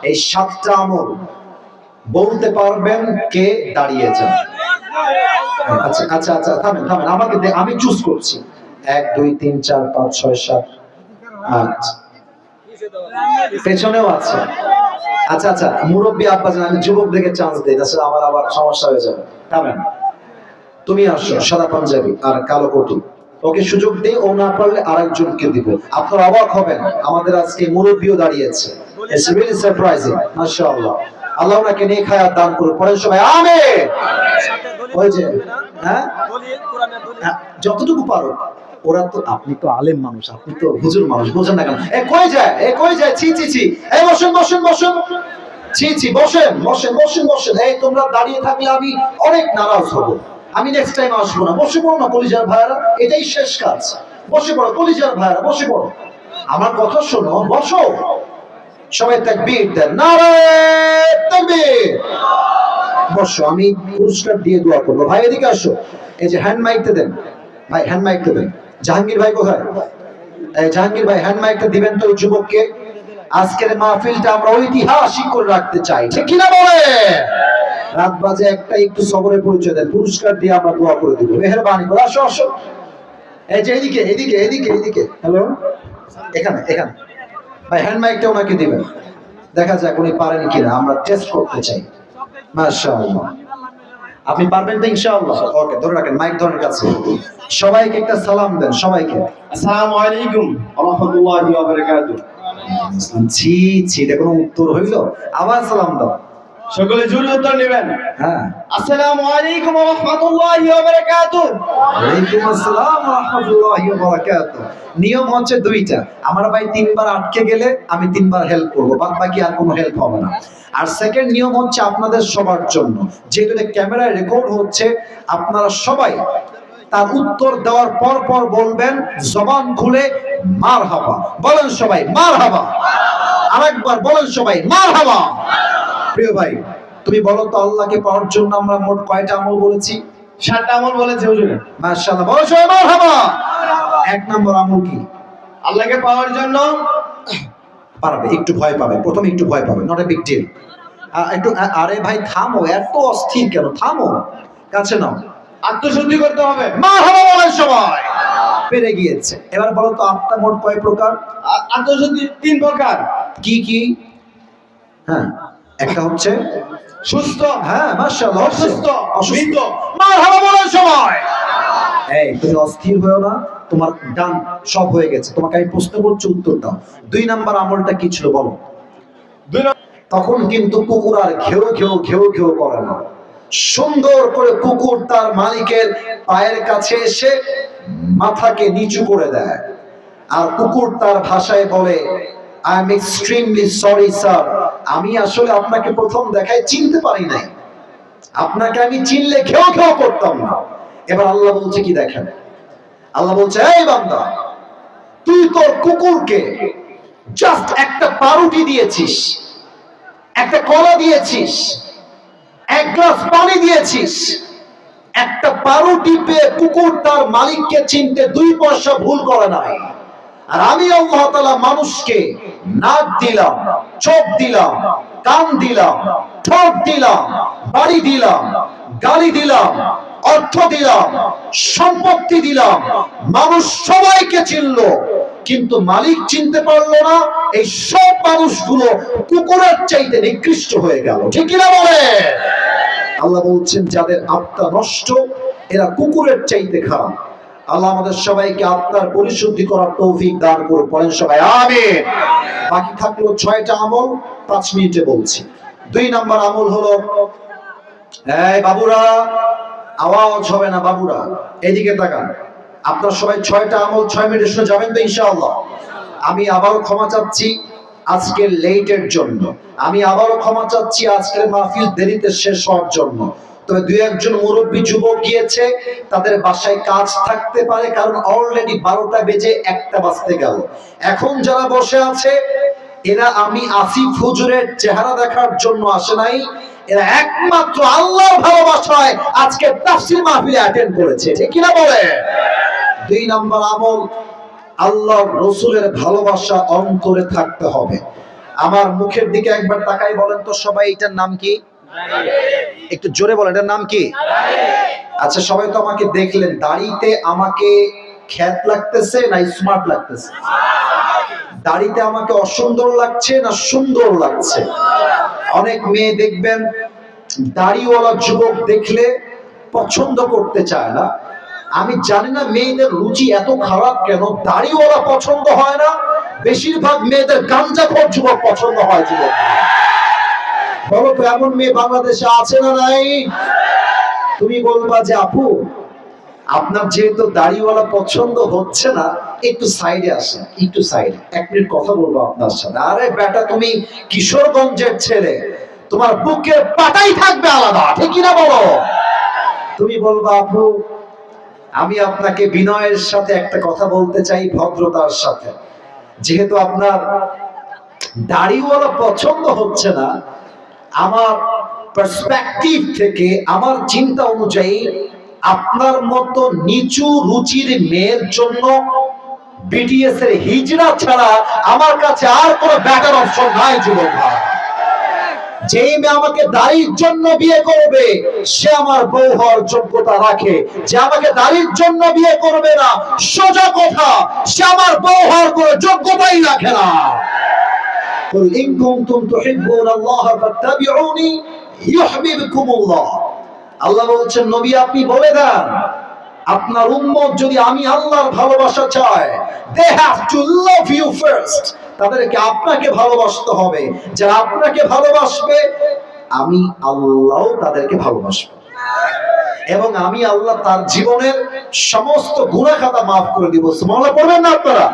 এই 7টা আমল বলতে পারবেন কে দাঁড়িয়েছেন? আচ্ছা আচ্ছা আচ্ছা, থামেন থামেন, আমাকে আমি চুজ করছি। 1 2 3 4 5 6 7 8, পেছনেও আছে। আচ্ছা আচ্ছা, মুরব্বী আব্বাজান, আমি যুবকদেরকে চান্স দেই, তাছাড়া আমার আবার সমস্যা হয়ে যাবে। থামেন, তুমি আসো, সাদা পাঞ্জাবি আর কালো কোটি, ওকে সুযোগ দেই, ও না পারলে আরেকজনকে দিব। আপনারা অবাক হবেন, আমাদের আজকে মুরব্বীও দাঁড়িয়েছে। ইটস রিয়েলি সারপ্রাইজিং, মাশাআল্লাহ। আল্লাহ ওনাকে নেক হায়াত দান করুন, পড়েন সবাই আমিন। ওই যে হ্যাঁ, যতটুকু পারো। ওরা তো, আপনি তো আলেম মানুষ, আপনি তো হুজুর মানুষ, বোঝেন না কেন? এ কই যায়, এ কই যায়? ছি ছি ছি, এই বসেন বসেন বসেন, ছি ছি, বসেন বসেন বসেন বসেন। এই তোমরা দাঁড়িয়ে থাকলে আমি অনেক নারাজ হব, আমি নেক্সট টাইম আসবো না। বসে পড়ো না কলিজার ভাইরা, এটাই শেষ কাজ। বসে পড়ো কলিজার ভাইরা, বসে পড়ো, আমার কথা শোনো, বসো। সবাই তাকবীর দেন, নারায়ে তাকবীর। বসো, আমি পুরস্কার দিয়ে দোয়া করবো। ভাই এদিকে আসো, এই যে হ্যান্ড মাইকটা দেন ভাই, হ্যান্ড মাইকটা দেন। জাহাঙ্গীর ভাই কোথায়? এই জাহাঙ্গীর ভাই, হ্যান্ড মাইকটা দিবেন তো ওই যুবককে। আজকের মাহফিলটা আমরা ঐতিহাসিক করে রাখতে চাই, ঠিক কিনা বলে? রাত বাজে একটা, একটু সবরের পরিচয় দেন, পুরস্কার দিয়ে আমরা দোয়া করে দিব, মেহেরবানি করে। আসো আসো, এই যে এদিকে এদিকে এদিকে এদিকে, হ্যালো, এখানে এখানে ভাই, হ্যান্ড মাইকটা ওনাকে দিবেন, দেখা যাক উনি পারেন কিনা, আমরা টেস্ট করতে চাই। মাশাআল্লাহ, আপনি পারবেন তো ইনশাআল্লাহ? ওকে, ধরে রাখেন, মাইক ধরেন কাছে। সবাইকে একটা সালাম দেন, সবাইকে। আসসালামু আলাইকুম ওয়া রাহমাতুল্লাহি ওয়া বারাকাতুহু। ছি ছি, এটা কোনো উত্তর হইল? আবার সালাম দাও। সকলে জোরে উত্তর নেবেন। হ্যাঁ, আসসালামু আলাইকুম ওয়া রাহমাতুল্লাহি ওয়া বারাকাতুহু। ওয়ালাইকুম আসসালাম ওয়া রাহমাতুল্লাহি ওয়া বারাকাতুহু। নিয়ম হচ্ছে দুইটা, আমার ভাই 3 বার আটকে গেলে আমি 3 বার হেল্প করব, বাদ বাকি আর কোনো হেল্প হবে না। আর সেকেন্ড নিয়ম হচ্ছে আপনাদের সবার জন্য, যেহেতু এটা ক্যামেরায় রেকর্ড হচ্ছে, আপনারা সবাই তার উত্তর দেওয়ার পর পর বলবেন জবান খুলে মারহাবা। বলেন সবাই মারহাবা। আরেকবার বলেন সবাই মারহাবা। প্রিয় ভাই, তুমি বলো তো, আল্লাহকে পাওয়ার জন্য আমরা মোট কয়টা আমল বলেছি? 7টা আমল বলেছে হুজুর। মাশাআল্লাহ, বলো সবাই মারহাবা। 1 নম্বর আমল কি? আল্লাহকে পাওয়ার জন্য পারবে, একটু ভয় পাবে, প্রথমে একটু ভয় পাবে, নট এ বিগ ডিল। একটু, আরে ভাই থামো, এত অস্থির কেন? থামো, কাছে নাও। আত্মশুদ্ধি করতে হবে। মারহাবা বলেন সবাই। পেরে গিয়েছে। এবার বলো তো, আত্মা মোট কয় প্রকার? আত্মশুদ্ধি 3 প্রকার। কি কি? হ্যাঁ, একটা হচ্ছে সুস্থ, হ্যাঁ মাশাআল্লাহ, অসুস্থ, মৃত। মারহাবা বলেন সবাই। এই তুমি অস্থির হয়েও না, তোমার ডান সব হয়ে গেছে, তোমাকে আমি প্রশ্ন করছি, উত্তর দাও। 2 নাম্বার আমলটা কি ছিল বলো? তখন কিন্তু কুকুর আর ঘেউ ঘেউ ঘেউ ঘেউ করে না, সুন্দর করে কুকুর তার মালিকের পায়ের কাছে এসে মাথাকে নিচু করে দেয়, আর কুকুর তার ভাষায় বলে, I am extremely sorry sir, আমি আসলে আপনাকে প্রথম দেখায় চিনতে পারি নাই, আপনাকে আমি চিনলে ঘেউ ঘেউ করতাম না। এবার আল্লাহ বলছে কি দেখেন, আল্লাহ বলছে, এই বান্দা, তুই তোর কুকুরকে জাস্ট একটা পাউরুটি দিয়েছিস, একটা কলা দিয়েছিস, 1 গ্লাস পানি দিয়েছিস, একটা পাউরুটি পেয়ে কুকুর তার মালিককে চিনতে 2 পয়সা ভুল করে নাই। আর আমি আল্লাহ তাআলা মানুষকে নাক দিলাম, চোখ দিলাম, কান দিলাম, ঠোঁট দিলাম, বাড়ি দিলাম, গালি দিলাম, অর্থ দিলাম, সম্পত্তি দিলাম, মানুষ সবাইকে চিনলো, কিন্তু মালিক চিনতে পারলো না। এই সব মানুষগুলো কুকুরের চাইতে নিকৃষ্ট হয়ে গেল, ঠিক কিনা বলে? আল্লাহ বলছেন, যাদের আত্মা নষ্ট, এরা কুকুরের চাইতে খারাপ। আল্লাহ আমাদের সবাইকে আত্মার পরিশুদ্ধি করার তৌফিক দান করুন, পড়েন সবাই আমিন। বাকি থাকলো 6টা আমল, 5 মিনিটে বলছি। 2 নাম্বার আমল হলো, এই বাবুরা, আওয়াজ হবে না, বাবুরা এদিকে তাকান। আপনারা সবাই 6টা আমল 6 মিনিটে শুনে যাবেন তো ইনশাআল্লাহ? আমি আবারও ক্ষমা চাচ্ছি আজকের লেটের জন্য, আমি আবারও ক্ষমা চাচ্ছি আজকের মাহফিল দেরিতে শেষ হওয়ার জন্য। তবে 2-1 জন মুরব্বী যুবক গিয়েছে, তাদের বাসায় কাজ থাকতে পারে, কারণ অলরেডি 12টা বেজে 1টা বাজতে গেল। এখন যারা বসে আছে, এরা আমি আসিফ হুজুরের চেহারা দেখার জন্য আসে নাই, এরা একমাত্র আল্লাহর ভালোবাসায় আজকে তাফসীর মাহফিলে অ্যাটেন্ড করেছে, ঠিক কিনা বলে? 2 নাম্বার আমল, আল্লাহর রাসূলের ভালোবাসা অন্তরে থাকতে হবে। আমার মুখের দিকে একবার তাকাই বলেন তো সবাই, এটার নাম কি? একটু জোরে বলেন, এটার নাম কি? আচ্ছা, সবাই তো আমাকে দেখলেন, দাড়িতে আমাকে খ্যাত লাগতেছে না স্মার্ট লাগতেছে? দাড়িতে আমাকে অসুন্দর লাগছে না সুন্দর লাগছে? অনেক মেয়ে দেখবেন দাড়িওয়ালা যুবক দেখলে পছন্দ করতে চায় না। আমি জানি না মেয়েদের রুচি এত খারাপ কেন, দাড়িওয়ালা পছন্দ হয় না, বেশিরভাগ মেয়েদের গাঞ্জাখোর যুবক পছন্দ হয়। যুবক বলো তো, এমন মেয়ে বাংলাদেশে আছে না নাই? তুমি বলবা যে আপু, আপনার যেহেতু দাড়িওয়ালা পছন্দ হচ্ছে না, একটু সাইডে আসেন, একটু সাইডে, 1 মিনিট কথা বলবো আপনার সাথে। আরে বেটা, তুমি কিশোরগঞ্জের ছেলে, তোমার বুকের পাটাই থাকবে আলাদা, ঠিক কিনা বলো? তুমি বলবা আপু, আমি আপনাকে বিনয়ের সাথে একটা কথা বলতে চাই, ভদ্রতার সাথে, যেহেতু আপনার দাড়িওয়ালা পছন্দ হচ্ছে না, আমার পার্সপেক্টিভ থেকে, আমার চিন্তা অনুযায়ী আপনার মতো নিচু রুচির মেয়ের জন্য বিটিএস এর হিজড়া ছাড়া আমার কাছে আর কোনো বেটার অপশন নাই। যুবক ভাই, যেই মেয়ে আমাকে দাড়ির জন্য বিয়ে করবে সে আমার বউ হওয়ার যোগ্যতা রাখে। যে আমাকে দাড়ির জন্য বিয়ে করবে না, সোজা কথা, সে আমার বউ হওয়ার কোনো যোগ্যতাই রাখে না। কুল ইন কুনতুম তুহিব্বুনাল্লাহ ফাত্তাবিউনি ইউহিব্বুকুমুল্লাহ। আল্লাহ বলছেন, নবী আপনি বলে দেন, আপনার উম্মত যদি আমি আল্লাহর ভালোবাসা চায়, they have to love you first, তাদেরকে আপনাকে ভালোবাসতে হবে। যারা আপনাকে ভালোবাসবে, আমি আল্লাহও তাদেরকে ভালোবাসবো, এবং আমি আল্লাহ তার জীবনের সমস্ত গুনাহ খাতা মাফ করে দিব। সুবহানাল্লাহ পড়বেন না আপনারা?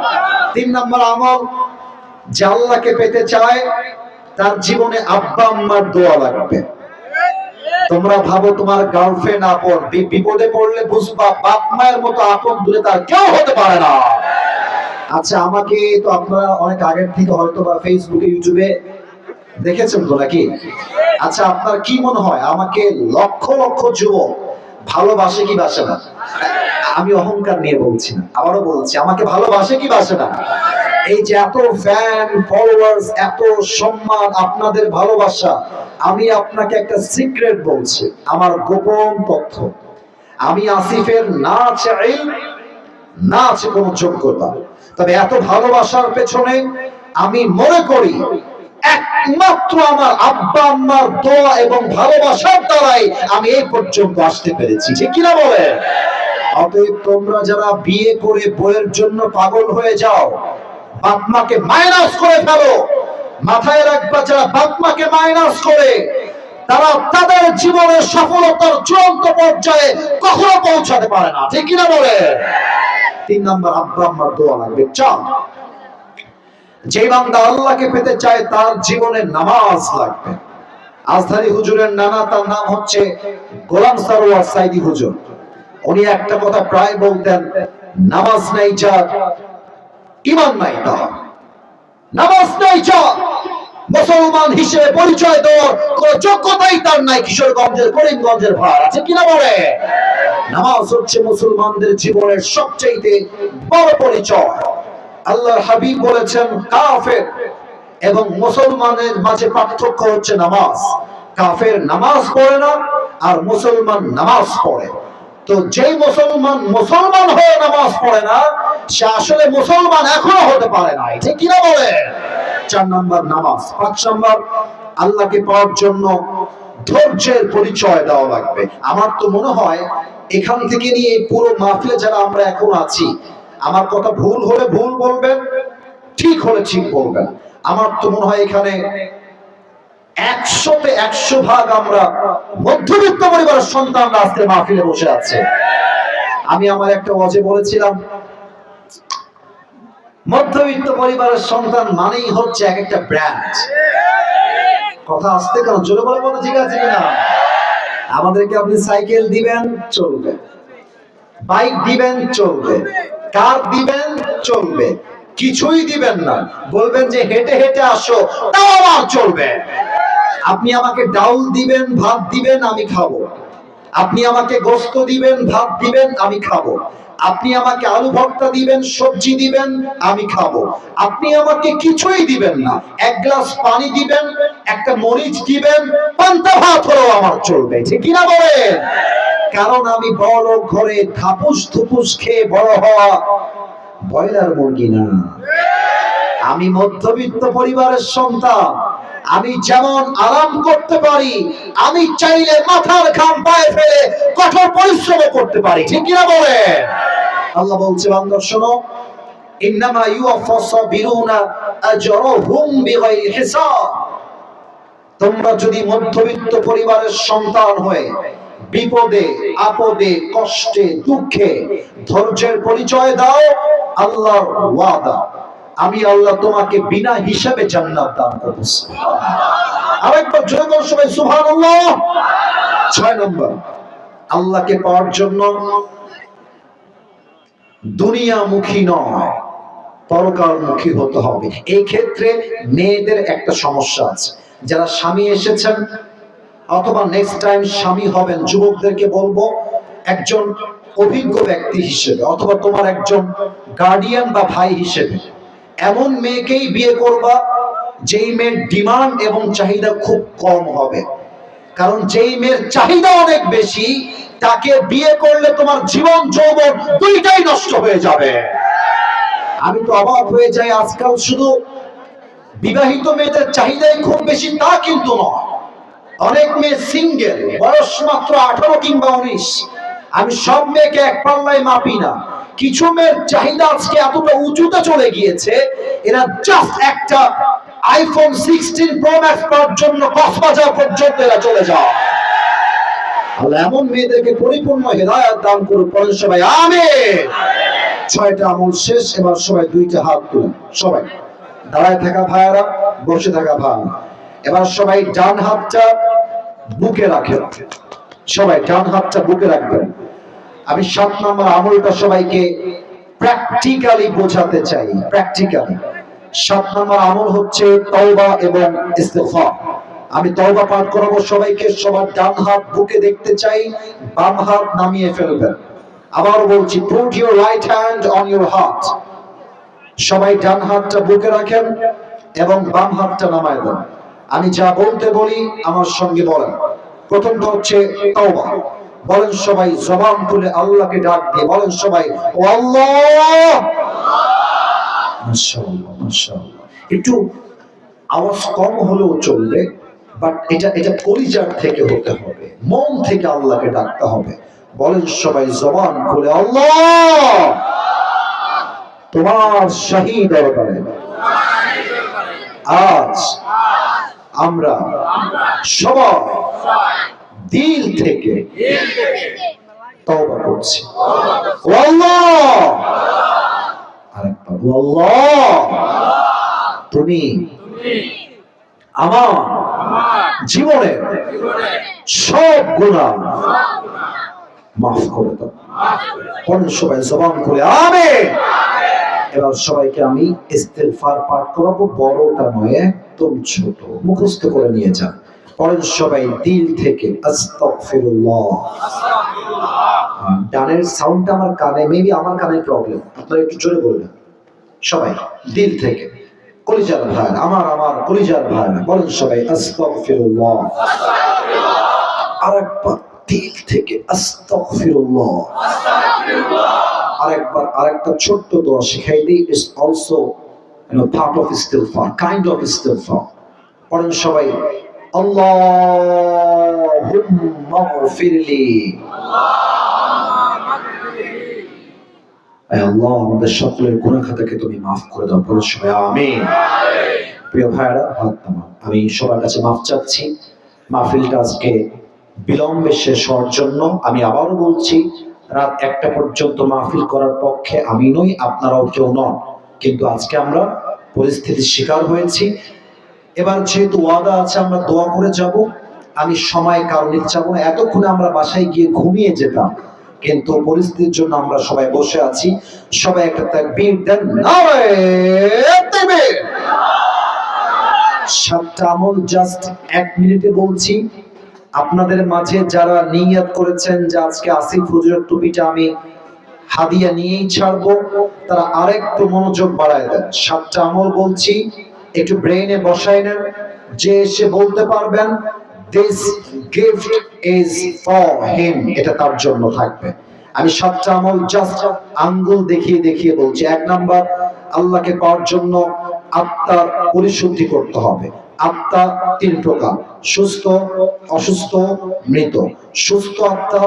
3 নম্বর আমল, যে আল্লাহকে পেতে চায় তার জীবনে আব্বা আম্মার দোয়া লাগবে। তোমরা ভাবো তোমার গার্লফ্রেন্ড আপন, বিপদে পড়লে বুঝবা বাপ মায়ের মতো আপন দূরে তার কেউ হতে পারে না। আচ্ছা, আমাকে তো আপনারা অনেক আগের থেকে হয়তো বা ফেসবুকে ইউটিউবে দেখেছেন তো নাকি? আচ্ছা, আপনার কি মনে হয় আমাকে লক্ষ লক্ষ যুবক ভালোবাসে কি বাসে না? আমি অহংকার নিয়ে বলছি না, আবারও বলছি, আমাকে ভালোবাসে কি বাসে না? এই যে এত ফ্যান ফলোয়ার্স, এত সম্মান, আপনাদের ভালোবাসা, আমি আপনাকে একটা সিক্রেট বলছি, আমার গোপন তথ্য, আমি আসিফের না আছে ইলম, না আছে কোনো যোগ্যতা, তবে এত ভালোবাসার পেছনে আমি মনে করি একমাত্র আমার আব্বা আম্মার দোয়া এবং ভালোবাসার দ্বারাই আমি এই পর্যন্ত আসতে পেরেছি, ঠিক কিনা বলে? অতএব তোমরা যারা বিয়ে করে বইয়ের জন্য পাগল হয়ে যাও, বাপ মাকে মাইনাস করে ফেলো, মাথায় রাখবা, যারা বাপ মাকে মাইনাস করে তারা তাদের জীবনের সফলতার চূড়ান্ত পর্যায়ে কখনো পৌঁছাতে পারে না, ঠিক কিনা বলে? 3 নম্বর, আব্বা আম্মার দোয়া লাগবে। 4, যে বান্দা আল্লাহকে পেতে চায় তার জীবনে নামাজ লাগবে। আজহারি হুজুরের নানা, তার নাম হচ্ছে গোলাম সরোয়ার সাইদি হুজুর। উনি একটা কথা প্রায় বলতেন, নামাজ নাই যার, ঈমান নাই তার। নামাজ নাই যার, মুসলমান হিসেবে পরিচয় দেওয়ার কোন যোগ্যতাই তার নাই। কিশোরগঞ্জের, করিমগঞ্জের ভাই আছে কিনা বলে? নামাজ হচ্ছে মুসলমানদের জীবনের সবচেয়ে বড় পরিচয়। আল্লাহর হাবিব বলেছেন, কাফের এবং মুসলমানের মাঝে পার্থক্য হচ্ছে নামাজ। কাফের নামাজ পড়ে না, আর মুসলমান নামাজ পড়ে। তো যেই মুসলমান হয়ে নামাজ পড়ে না, সে আসলে মুসলমান এখনো হতে পারে না, ঠিক কিনা বলে? 4 নম্বর নামাজ। 5 নম্বর, আল্লাহকে পাওয়ার জন্য ধৈর্যের পরিচয় দেওয়া লাগবে। আমার তো মনে হয় এখান থেকে নিয়ে পুরো মাহফিলে যারা আমরা এখন আছি, আমার কথা ভুল হলে ভুল বলবেন, ঠিক হলে ঠিক বলবেন, আমার তো মনে হয় এখানে 100-তে 100 ভাগ আমরা মধ্যবিত্ত পরিবারের সন্তানরা আজকে মাহফিলে বসে আছে। আমি আমার একটা ওয়াজে বলেছিলাম, মধ্যবিত্ত পরিবারের সন্তান মানেই হচ্ছে এক একটা ব্র্যান্ড। কথা আসতে কেন, জোরে বলে বলো, ঠিক আছে কিনা? আমাদেরকে আপনি সাইকেল দিবেন চলবে, বাইক দিবেন চলবে, কার দিবেন চলবে, কিছুই দিবেন না, বলবেন যে হেঁটে হেঁটে আসো, তাও আমার চলবে। আপনি আমাকে ডাউল দিবেন, ভাত দিবেন, আমি খাবো। আপনি আমাকে গোশত দিবেন, ভাত দিবেন, আমি খাবো। আপনি আমাকে আলু ভর্তা দিবেন, সবজি দিবেন, আমি খাবো। আপনি আমাকে কিছুই দিবেন না, এক গ্লাস পানি দিবেন, একটা মরিচ দিবেন, পান্তা ভাত হলেও আমার চলবে, ঠিক কিনা বলেন? কারণ আমি বড় ঘরে থাপুস থুপুস খেয়ে বড় হওয়া ব্রয়লার মুরগি না। আমি মধ্যবিত্ত পরিবারের সন্তান। আমি যেমন আরাম করতে পারি, আমি চাইলে মাথার ঘাম পায়ে ফেলে কঠোর পরিশ্রম করতে পারি, ঠিক কিনা বলে? আল্লাহ বলছে, বান্দা শোনো, ইন্নামা ইউওয়াফাস সাবিরুনা আজরুহুম বিগাইরি হিসাব। তোমরা যদি মধ্যবিত্ত পরিবারের সন্তান হয়ে বিপদে আপদে কষ্টে দুঃখে ধৈর্যের পরিচয় দাও, আল্লাহর ওয়াদা, আমি আল্লাহ তোমাকে বিনা হিসাবে জান্নাত দান করব। আরেকবার জোরে বল সবাই সুবহানাল্লাহ। 6 নম্বর, আল্লাহকে পাওয়ার জন্য দুনিয়ামুখী নয়, পরকালমুখী হতে হবে। এই ক্ষেত্রে মেয়েদের একটা সমস্যা আছে। যারা স্বামী এসেছেন অথবা নেক্সট টাইম স্বামী হবেন, যুবকদেরকে বলবো, একজন অভিজ্ঞ ব্যক্তি হিসেবে অথবা তোমার একজন গার্ডিয়ান বা ভাই হিসেবে এমন মেয়েকেই বিয়ে করবা যেই মেয়ের ডিমান্ড এবং চাহিদা খুব কম হবে। কারণ যেই মেয়ের চাহিদা অনেক বেশি, তাকে বিয়ে করলে তোমার জীবন যৌবন দুইটাই নষ্ট হয়ে যাবে। আমি তো অবাক হয়ে যাই, আজকাল শুধু বিবাহিত মেয়েদের চাহিদাই খুব বেশি তা কিন্তু নয়। অনেক মেয়ে সিঙ্গেল, বয়স মাত্র 18 কিংবা 19। আমি সব মেয়েকে এক পাল্লায় মাপি না। কিছু মেয়ের চাহিদা আজকে এতটা উঁচুতে চলে গিয়েছে, এরা জাস্ট একটা আইফোন 16 প্রো ম্যাক্স পাওয়ার জন্য কক্সবাজার পর্যন্ত এরা চলে যায়। আল্লাহ এমন মেয়েদেরকে পরিপূর্ণ হেদায়েত দান করুন, বলেন সবাই আমিন। 6টা আমল শেষ, এবার সবাই 2টা হাত তুলেন। সবাই দাঁড়ায় থাকা ভাইয়ারা, বসে থাকা ভাই, এবার সবাই ডান হাতটা বুকে রাখেন। সবাই ডান হাতটা বুকে রাখবেন। আমি 7 নম্বর আমলটা সবাইকে প্র্যাকটিক্যালি বোঝাতে চাই। প্র্যাকটিক্যালি 7 নম্বর আমল হচ্ছে তওবা এবং ইস্তিগফার। আমি তওবা পাঠ করাবো সবাইকে। সবার ডান হাত বুকে দেখতে চাই, বাম হাত নামিয়ে ফেলবেন। আবার বলছি, put your right hand on your heart। সবাই ডান হাতটা বুকে রাখেন এবং বাম হাতটা নামায় দেন। আমি যা বলতে বলি আমার সঙ্গে বলেন। প্রথমটা হচ্ছে তওবা। বলেন সবাই জবান খুলে আল্লাহকে ডাক দিয়ে বলেন সবাই, ও আল্লাহ। মাশাআল্লাহ মাশাআল্লাহ। একটু আওয়াজ কম হলেও চলবে, বাট এটা কলিজার থেকে হতে হবে, মন থেকে আল্লাহকে ডাকতে হবে। বলেন সবাই জবান খুলে, আল্লাহ তোমার শাহী দরবারে আজ আমরা সবাই দিল থেকে তওবা করছি। ও আল্লাহ, আরেকবার, ও আল্লাহ তুমি আমার জীবনের সব গুনাহ মাফ করে দাও। কোন সবাই জবান করে আমিন। এবার সবাইকে আমি ইস্তিগফার পাঠ করাবো, বড়টা নয়, একদম ছোট, মুখস্থ করে নিয়ে যান। পরের সবাই দিল থেকে আস্তাগফিরুল্লাহ। ডানের সাউন্ডটা আমার কানে, মেবি আমার কানের প্রবলেম, আপনারা একটু জোরে বলবেন। সবাই দিল থেকে, কলিজার ভাই আমার কলিজার ভাই, বলেন সবাই আস্তাগফিরুল্লাহ। আরেকবার দিল থেকে আস্তাগফিরুল্লাহ। আরেকটা ছোট্ট দোয়া শিখাই দিই, ইটস অলসো পার্ট অফ ইস্তিগফার, কাইন্ড অফ ইস্তিগফার। পড়েন সবাই, আল্লাহুম্মা গফিরলি। হে আল্লাহ, আমাদের সকলের গুনাহ খাতাকে তুমি মাফ করে দাও। পড়েন সবাই আমিন। প্রিয় ভাইরা, হাত নামান। আমি সবার কাছে মাফ চাচ্ছি। মাহফিলটা আজকে বিলম্বে শেষ হওয়ার জন্য। আমি আবারও বলছি, রাত 1টা পর্যন্ত মাহফিল করার পক্ষে আমি নই, আপনারাও কেউ নন, কিন্তু আজকে আমরা পরিস্থিতির শিকার হয়েছি। এবার যেহেতু ওয়াদা আছে আমরা দোয়া করে যাব, আমি সময় কারণে চাবো না। এতক্ষণে আমরা বাসায় গিয়ে ঘুমিয়ে যেতাম, কিন্তু পরিস্থিতির জন্য আমরা সবাই বসে আছি। সবাই একটা তাকবীর দেন, নারে তাকবীর। 7টা আমল জাস্ট 1 মিনিটে বলছি। আপনাদের মাঝে যারা নিয়ত করেছেন যে আজকে আসিফ হুজুরের টুপিটা আমি হাদিয়া নিয়েই ছাড়বো, তারা আরেকটু মনোযোগ বাড়ায় দেন। 7টা আমল বলছি, একটু ব্রেইনে বসাই নেন। যে এসে বলতে পারবেন this gift is for him, এটা তার জন্য থাকবে। আমি 7টা আমল জাস্ট আঙ্গুল দেখিয়ে দেখিয়ে বলছি। 1 নাম্বার, আল্লাহকে পাওয়ার জন্য আত্মার পরিশুদ্ধি করতে হবে। আত্মা 3 প্রকার: সুস্থ, অসুস্থ, মৃত। সুস্থ আত্মা,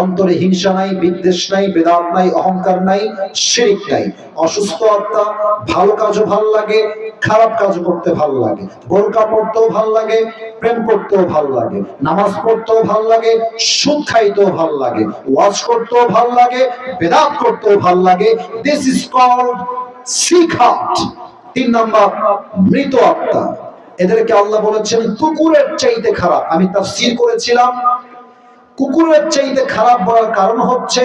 অন্তরে হিংসা নাই, বিদ্বেষ নাই, বেদাত নাই, অহংকার নাই, শিরক নাই। অসুস্থ আত্মা, ভালো কাজও ভালো লাগে, খারাপ কাজও করতে ভালো লাগে, বোরকা পড়তেও ভালো লাগে, প্রেম করতেও ভালো লাগে, নামাজ পড়তেও ভালো লাগে, সুদ খাইতেও ভালো লাগে, ওয়াজ করতেও ভালো লাগে, বেদাত করতেও ভালো লাগে। This is called sick heart. 3 number, মৃত আত্মা। এদেরকে আল্লাহ বলেছেন কুকুরের চাইতে খারাপ। আমি তাফসীর করেছিলাম, কুকুরের চাইতে খারাপ বলার কারণ হচ্ছে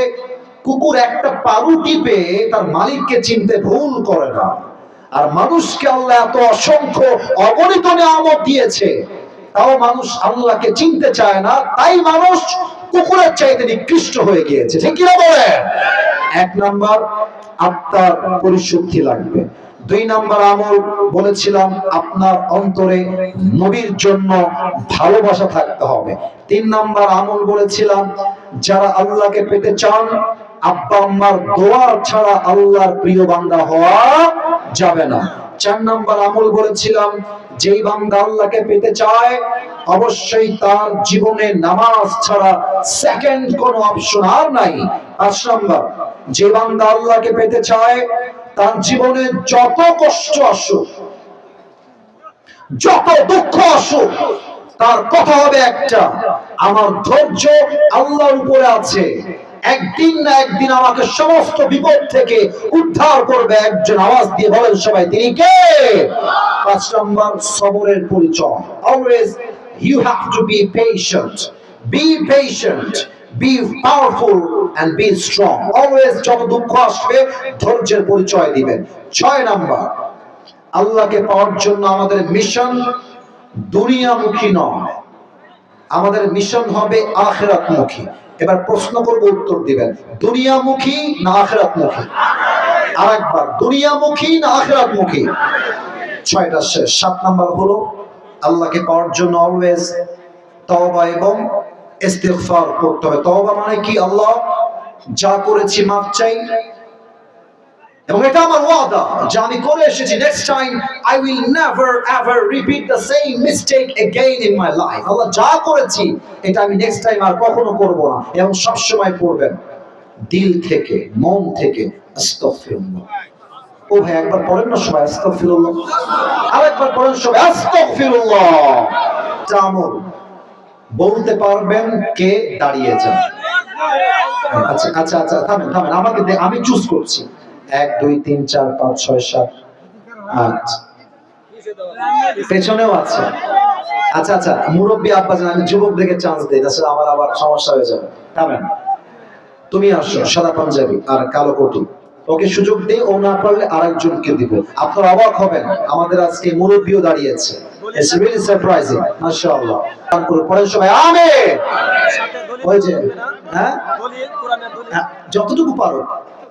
কুকুর একটা পাউরুটি পেয়ে তার মালিককে চিনতে ভুল করে না, আর মানুষকে আল্লাহ এত অসংখ্য অগণিত নিয়ামত দিয়েছে, তাও মানুষ আল্লাহকে চিনতে চায় না। তাই মানুষ কুকুরের চাইতে নিকৃষ্ট হয়ে গিয়েছে। ঠিক কিনা বলেন? 1 নাম্বার, আত্মার পরিশুদ্ধি লাগবে। 2 নাম্বার আমল বলেছিলাম, আপনার অন্তরে নবীর জন্য ভালোবাসা থাকতে হবে। 3 নাম্বার আমল বলেছিলাম, যারা আল্লাহকে পেতে চান, আব্বা আম্মার দোয়া ছাড়া আল্লাহর প্রিয় বান্দা হওয়া যাবে না। 4 নাম্বার আমল বলেছিলাম, যেই বান্দা আল্লাহকে পেতে চায় অবশ্যই তার জীবনে নামাজ ছাড়া সেকেন্ড কোনো অপশন আর নাই। 5 নাম্বার, যে বান্দা আল্লাহকে পেতে চায় তার জীবনে যত কষ্ট আসুক, যত দুঃখ আসুক, তার কথা হবে একটা, আমার ধৈর্য আল্লাহর উপরে আছে, একদিন না একদিন আমাকে সমস্ত বিপদ থেকে উদ্ধার করবে একজন। আওয়াজ দিয়ে বলেন সবাই, তিনি কে? 5 নম্বর, সবরের পরিচয়। Always you have to be patient, be powerful and be strong. Always যত দুঃখ আসবে ধৈর্যের পরিচয় দিবেন। 6 নাম্বার, আল্লাহকে পাওয়ার জন্য আমাদের মিশন দুনিয়ামুখী নয়, আমাদের মিশন হবে আখিরাতমুখী। এবার প্রশ্ন করব, উত্তর দিবেন, দুনিয়ামুখী না আখিরাতমুখী? আরেকবার, দুনিয়ামুখী না আখিরাতমুখী? 6টা শেষ। 7 নাম্বার হলো আল্লাহকে পাওয়ার জন্য অলওয়েজ তওবা এবং ইস্তিগফার করতে হবে। তওবা মানে কি? আল্লাহ যা করেছি মাফ চাই, এবং এটা আমার ওয়াদা যে আমি করে এসেছি, next time I will never ever repeat the same mistake again in my life. Allah যা করেছি এটা আমি নেক্সট টাইম আর কখনো করব না। এবং সব সময় পড়বেন দিল থেকে, মন থেকে, আস্তাগফিরুল্লাহ। ও ভাই, একবার পড়েন না সবাই আস্তাগফিরুল্লাহ, আরেকবার পড়েন সবাই আস্তাগফিরুল্লাহ। আমল বলতে পারবেন কে? দাঁড়িয়ে যান। আচ্ছা আচ্ছা আচ্ছা, থামেন থামেন, আমাকে আমি চুজ করছি। 1 2 3 4 5 6 7 8, পেছনেও আছে। আচ্ছা আচ্ছা, মুরব্বী আব্বাজান, আমি যুবক দেখে চান্স দেই, তাছাড়া আমার আবার সমস্যা হয়ে যাবে। থামেন, তুমি আসো, সাদা পাঞ্জাবি আর কালো কোটি, ওকে সুযোগ দিই, ও না পারলে আরেকজনকে দিব। আপনারা অবাক হবেন, আমাদের আজকে মুরব্বীও দাঁড়িয়েছে। ইটস রিয়েলি সারপ্রাইজিং, মাশাআল্লাহ। পড়েন সবাই আমিন। ওই যে হ্যাঁ, যতটুকু পারো।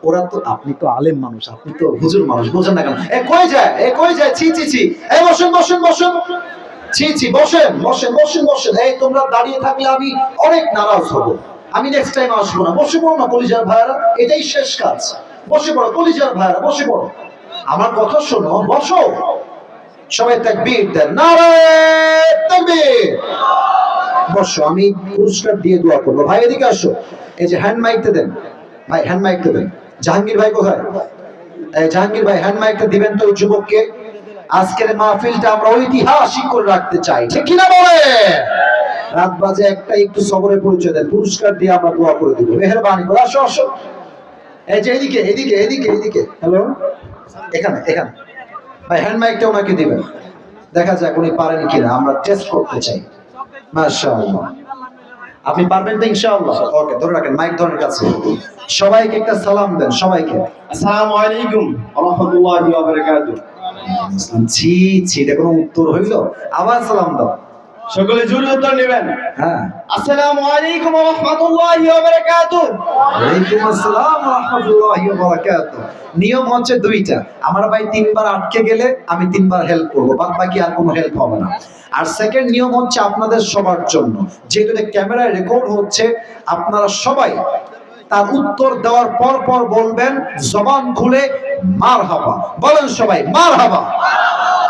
ওরা তো, আপনি তো আলেম মানুষ, আপনি তো হুজুর মানুষ, বোঝেন না কেন? কই যায়, কই যায়? ছি ছি ছি, বসেন বসেন বসেন, ছি ছি, বসেন বসেন বসেন বসেন। তোমরা দাঁড়িয়ে থাকলে আমি অনেক নারাজ হব, আমি নেক্সট টাইম আসবো না। বসে পড়ো না কলিজার ভাইরা, এটাই শেষ কাজ। বসে পড়ো কলিজার ভাইরা, বসে পড়ো, আমার কথা শোনো, বসো। সবাই তাকবীর দেন, নারায়ে তাকবীর। বসো, আমি পুরস্কার দিয়ে দোয়া করবো। ভাই এদিকে আসো, এই যে হ্যান্ড মাইকটা দেন ভাই, হ্যান্ড মাইকটা দেন। জাহাঙ্গীর ভাই কোথায়? জাহাঙ্গীর ভাই, হ্যান্ড মাইকটা দিবেন তো ওই যুবককে। আজকের মাহফিলটা আমরা ঐতিহাসিক করে রাখতে চাই, ঠিক কিনা বলে? রাত বাজে 1টা, একটু সবরের পরিচয় দেন, পুরস্কার দিয়ে আমরা দোয়া করে দিব, মেহেরবানি করে। আসো আসো, এই যে এদিকে এদিকে এদিকে এদিকে। হ্যালো, এখানে এখানে ভাই, হ্যান্ড মাইকটা ওনাকে দিবেন, দেখা যাক উনি পারেন কিনা, আমরা টেস্ট করতে চাই। মাশাআল্লাহ, আপনি পারবেন তো ইনশাআল্লাহ? ওকে, ধরে রাখেন, মাইক ধরেন কাছে। সবাইকে একটা সালাম দেন, সবাইকে। আসসালামু আলাইকুম ওয়া রাহমাতুল্লাহি ওয়া বারাকাতুহু। ছি ছি, এটা কোনো উত্তর হইল? আবার সালাম দাও। সকলে জোরে উত্তর নেবেন। হ্যাঁ। আসসালামু আলাইকুম ওয়া রাহমাতুল্লাহি ওয়া বারাকাতুহু। ওয়ালাইকুম আসসালাম ওয়া রাহমাতুল্লাহি ওয়া বারাকাতুহু। নিয়ম হচ্ছে দুইটা, আমার ভাই তিনবার আটকে গেলে আমি তিনবার হেল্প করব, বাদ বাকি আর কোনো হেল্প হবে না। আর সেকেন্ড নিয়ম হচ্ছে আপনাদের সবার জন্য, যেহেতু এটা ক্যামেরায় রেকর্ড হচ্ছে, আপনারা সবাই তার উত্তর দেওয়ার পর পর বলবেন জবান খুলে মারহাবা। বলেন সবাই মারহাবা।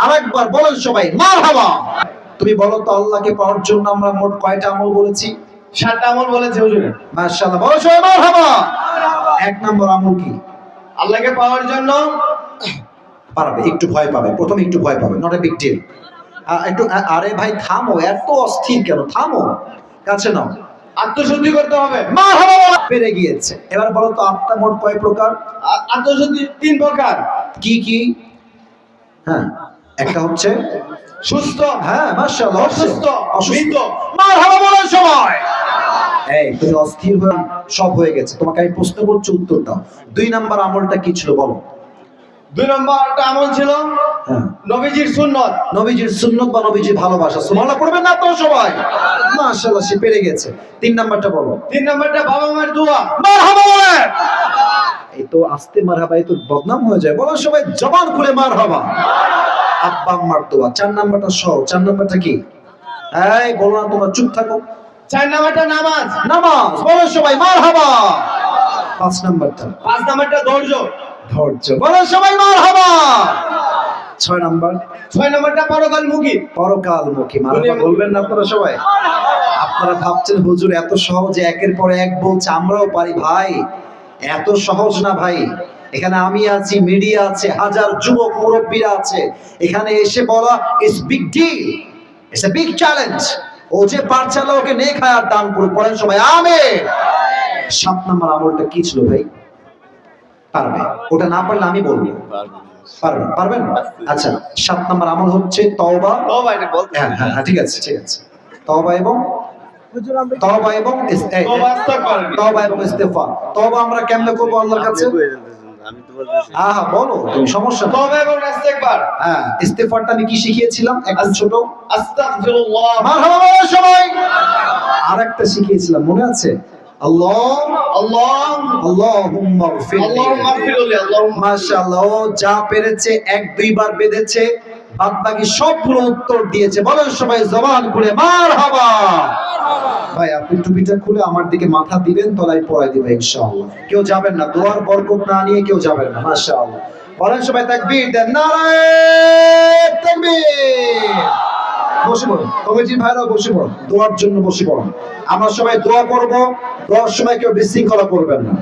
আরেকবার বলেন সবাই মারহাবা। তুমি বলো তো, আল্লাহকে পাওয়ার জন্য আমরা মোট কয়টা আমল বলেছি? 7টা আমল বলেছে হুজুর। মাশাআল্লাহ, বলো সবাই মারহাবা। এক নম্বর আমল কি? আল্লাহকে পাওয়ার জন্য পারবে, একটু ভয় পাবে, প্রথমে একটু ভয় পাবে, নট এ বিগ ডিল। একটু আরে ভাই থামো, এত অস্থির কেন? থামো, কাছে নাও। আত্মশুদ্ধি করতে হবে। মারহাবা পেরে গিয়েছে। এবার বলো তো, আত্মা মোট কয় প্রকার? আত্মশুদ্ধি 3 প্রকার। কি কি? হ্যাঁ, একটা হচ্ছে সুস্থ, হ্যাঁ মাশাআল্লাহ, অসুস্থ, মৃত। মারহাবা বলার সময় এই তুমি অস্থির হয়ে সব হয়ে গেছে, তোমাকে আমি প্রশ্ন করছি, উত্তর দাও। 2 নাম্বার আমলটা কি ছিল বলো? 2 নম্বরটা আমল ছিল হ্যাঁ, নবীজির সুন্নাত। নবীজির সুন্নাত বা নবীজির ভালোবাসা। সুবহানাল্লাহ পড়বেন না আপনারা সবাই? মাশাআল্লাহ, সে পেরে গেছে। 3 নাম্বারটা বলো। 3 নম্বরটা বাবা মায়ের দোয়া। মারহাবা বলেন। এই তো আস্তে মারহাবা, এই তো বদনাম হয়ে যায়। বলো সবাই জবান খুলে মারহাবা। আব্বা আম্মার দোয়া। 4 নাম্বারটা সহ। 4 নাম্বারটা কি? এই বলো না, তোমরা চুপ থাকো। 4 নম্বরটা নামাজ। নামাজ। বলো সবাই মারহাবা। 5 নাম্বারটা 5 নম্বরটা ধৈর্য। ধৈর্য। বলো সবাই মারহাবা। 6 নাম্বার 6 নম্বরটা পরকালমুখী। পরকালমুখী। মারহাবা বলবেন না আপনারা সবাই? আপনারা ভাবছেন হুজুর এত সহজে একের পর এক বলছে, আমরাও পারি। ভাই এত সহজ না ভাই। এখানে আমি আছি, মিডিয়া আছে, হাজার যুবক মুরব্বীরা আছে, এখানে এসে বলা it's big deal, it's a big challenge. ও যে পারছালা ওকে নেক হায়াত দান করুক। বলেন সবাই আমিন। 7 নাম্বার আমলটা কি ছিল ভাই? পারবে? ওটা না পারলে আমি বলবো। পারবেন? পারবেন? আচ্ছা, 7 নাম্বার আমল হচ্ছে তওবা। তওবা, এটা বলতে হ্যাঁ হ্যাঁ হ্যাঁ, ঠিক আছে ঠিক আছে। তওবা এবং তওবা এবং তওবা ইস্তেগফার। তওবা এবং ইস্তেগফার। তওবা আমরা কেমনে করব আল্লাহর কাছে? হ্যাঁ বলো তুমি, সমস্যা নেই। তওবা এবং ইস্তেগফার। হ্যাঁ, ইস্তেগফারটা আমি কি শিখিয়েছিলাম একদম ছোট? আস্তাগফিরুল্লাহ। মারহাবা বলো সবাই। আরেকটা শিখিয়েছিলাম, মনে আছে? আল্লাহ আল্লাহ আল্লাহুম্মা গফিরলি। আল্লাহুম্মা গফিরলি। আল্লাহুম্মা মাশাআল্লাহ, ও যা পেরেছে 1-2 বার বেঁধেছে, বাদ বাকি সবগুলো উত্তর দিয়েছে। বলেন সবাই জবান খুলে মারহাবা। ভাই আপনি টুপিটা খুলে আমার দিকে মাথা দিবেন, তলায় পড়াই দিবেন ইনশাআল্লাহ। কেউ যাবেন না, দোয়ার বরকত না নিয়ে কেউ যাবেন না। মাশাআল্লাহ। বলেন সবাই তাকবীর দেন, নারায়ে তাকবীর। বসে পড়ুন, কমিটির ভাইরাও বসে পড়ুন, দোয়ার জন্য বসে পড়ুন। আমরা সবাই দোয়া করব, দোয়ার সময় কেউ বিশৃঙ্খলা করবেন না।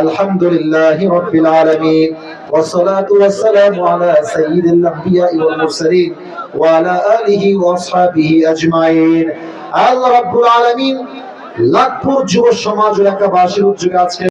আলহামদুলিল্লাহি রাব্বিল আলামিন ওয়াস সালাতু ওয়াস সালামু আলা সাইয়্যিদিল আমবিয়া ওয়াল মুরসালিন ওয়া আলা আলিহি ওয়া আসহাবিহি আজমাইন। আল্লাহ রাব্বুল আলামিন লাখপুর যুব সমাজ এলাকাবাসীর উদ্যোগে আজকে